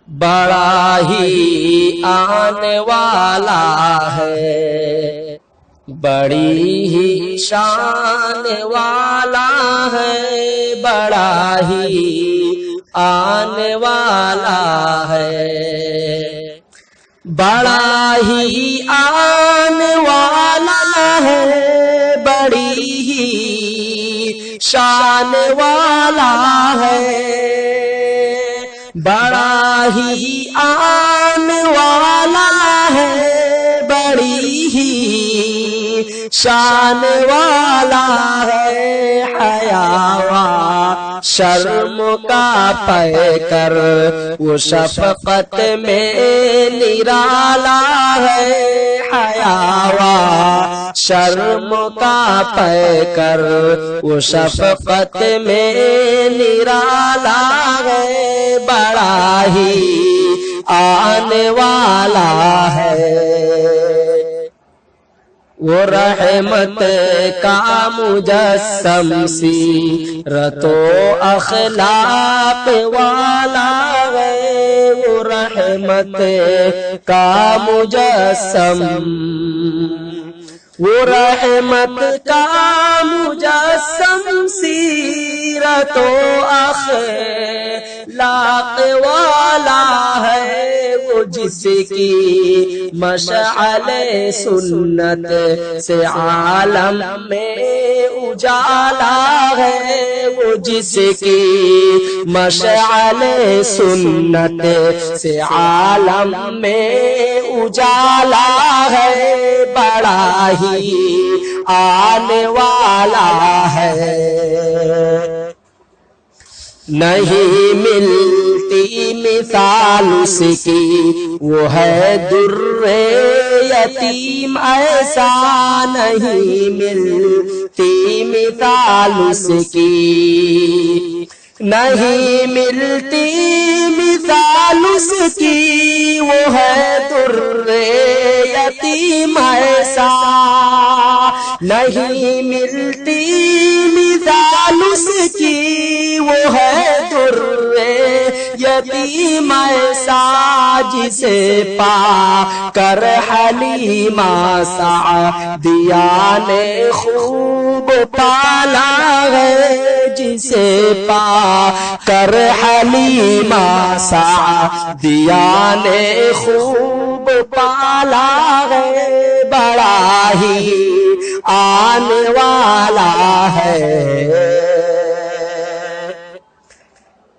بڑا ہی آنے والا ہے، بڑی ہی شان والا ہے، بڑا ہی آنے والا ہے، بڑا ہی آنے والا ہے، بڑی ہی شان والا ہے، بڑا ہی آنے والا ہے، بڑی ہی شان والا ہے، حیا و شرم کا پے کر وہ شفقت میں نرالا ہے، حیا و شرم کا پے کر وہ شفقت میں نرالا ہے، بڑا ہی آنے والا ہے، وہ رحمت کا مجسم سیرت و اخلاق والا ہے، وہ رحمت کا مجسم، وہ رحمت کا مجسم سیرت و اخلاق والا ہے، وہ جس کی مشعل سنت سے عالم میں اجالا ہے، وہ جس کی مشعل سنت سے عالم میں اجالا ہے، بڑا ہی آنے والا ہے، نہیں ملتی مثال اس کی وہ ہے در یتیم، ایسا نہیں ملتی مثال اس کی، نہیں ملتی مثال اس کی، وہ ہے در یتیم، ایسا نہیں ملتی مثال اس کی، وہ ہے در یتیم، ایسا جسے پا کر حلیمہ سعدیہ نے خوب پالا ہے، جسے پا کر حلیمہ سعدیہ نے خوب پالا ہے، بڑا ہی آنے والا ہے،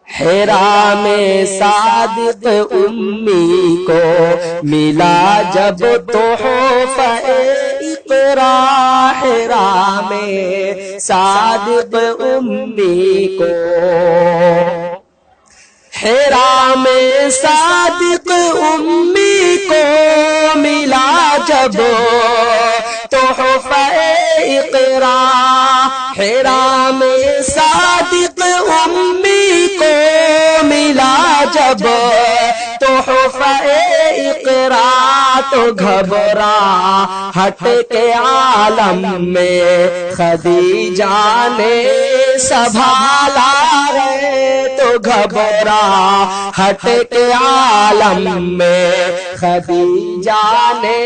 حرا میں صادق امی کو ملا جب تحفہ اقرا، حرا میں صادق امی کو، حرا میں صادق امی کو ملا جب تحفہ اقرا، حرا میں صادق امی کو ملا جب تحفہ اقرا، تو گھبرا ہٹ کے عالم میں خدیجہ نے سنبھالا ہے، تو گھبرا ہٹ کے عالم میں خدیجہ نے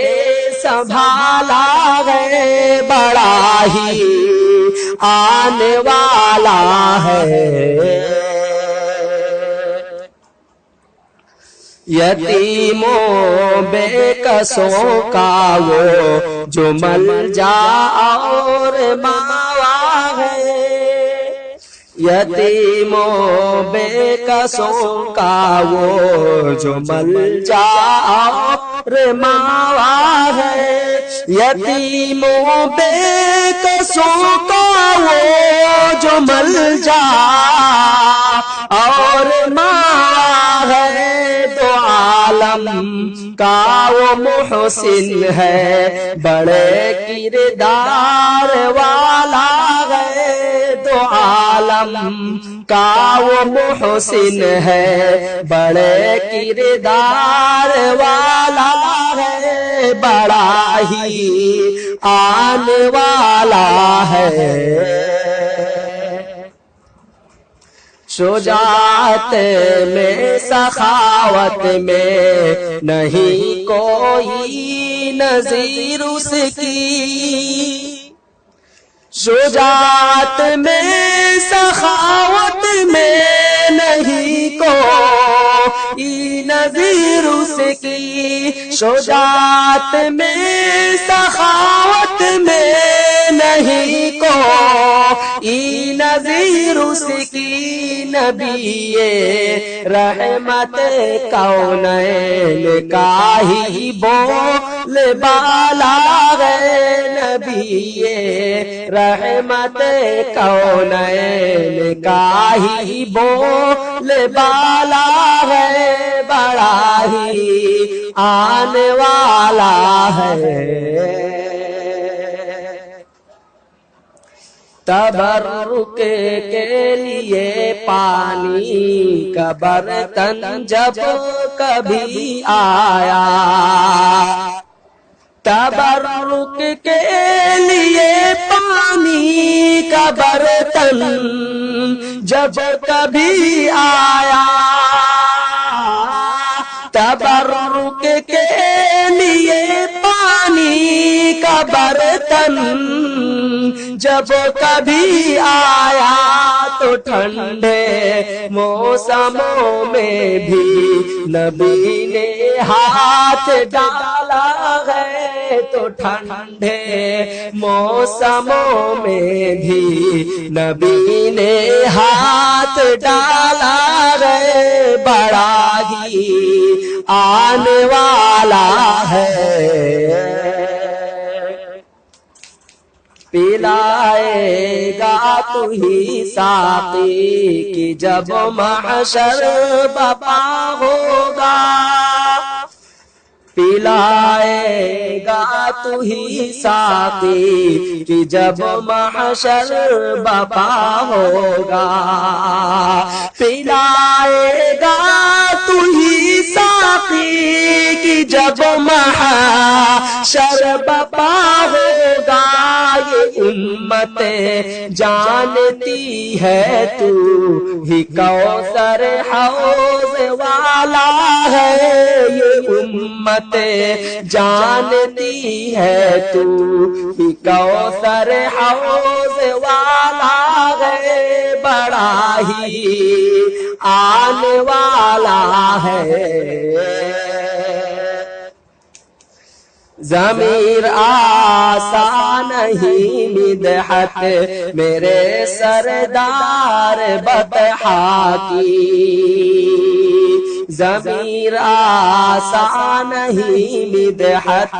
سنبھالا ہے، بڑا ہی آنے والا ہے، یتیموں بے کسوں کا وہ جو ملجا اور ماوا ہے، یتیموں بے کسوں کا وہ جو ملجا اور ماوا ہے، یتیموں بے کسوں کا وہ جو ملجا اور ماوا ہے، دو عالم کا وہ محسن ہے، بڑے کردار والا ہے، دو عالم کا وہ محسن ہے، بڑے کردار والا ہے، بڑا ہی آنے والا ہے، شجاعت میں سخاوت میں نہیں کوئی نظیر اس کی، شجاعت میں سخاوت میں نہیں کوئی نظیر اس کی، شجاعت میں سخاوت میں نہیں کوئی نظیر اس کی، نبی رحمت کونین کا ہی بول بالا ہے، نبی رحمت کونین کا ہی بول بالا ہے، بڑا ہی آنے والا ہے۔ تبرک کے لیے پانی کا برتن جب کبھی آیا، تبرک کے لیے پانی کا برتن جب کبھی آیا، تبرک کے لیے پانی کا برتن جب کبھی آیا، تو ٹھنڈے موسموں میں بھی نبی نے ہاتھ ڈالا ہے، تو ٹھنڈے موسموں میں بھی نبی نے ہاتھ ڈالا ہے، بڑا ہی آنے والا ہے۔ پلائے گا تو ہی ساقی کی جب محشر بپا ہوگا، پلائے گا تو ہی ساقی کی جب محشر بپا ہوگا، پلائے گا تو ہی ساقی کی جب محشر بپا ہوگا، یہ امت جانتی ہے تو ہی کوثر حوض والا ہے، یہ امت جانتی ہے تو ہی کوثر حوض والا ہے، بڑا ہی آنے والا ہے۔ ضمیر آسان نہیں مدحت میرے سردار بطحا کی، ضمیر آسان نہیں مدحت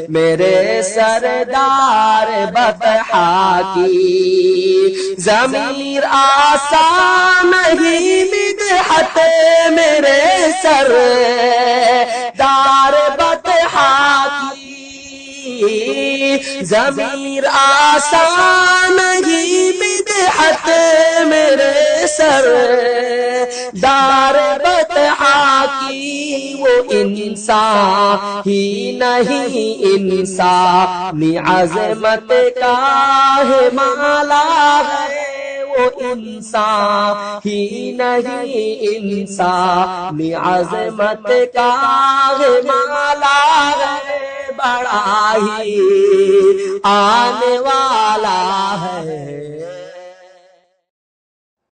میرے سردار بطحا کی، ضمیر آسان نہیں مدحت میرے سردار بطحا کی، ضمیر آسان نہیں مدحت میرے سردار بطحا کی، وہ انسان ہی نہیں انسانی عظمت کا ہے مالا ہے، وہ انسان ہی نہیں انسانی عظمت کا ہے مالا ہے، بڑا ہی آنے والا ہے۔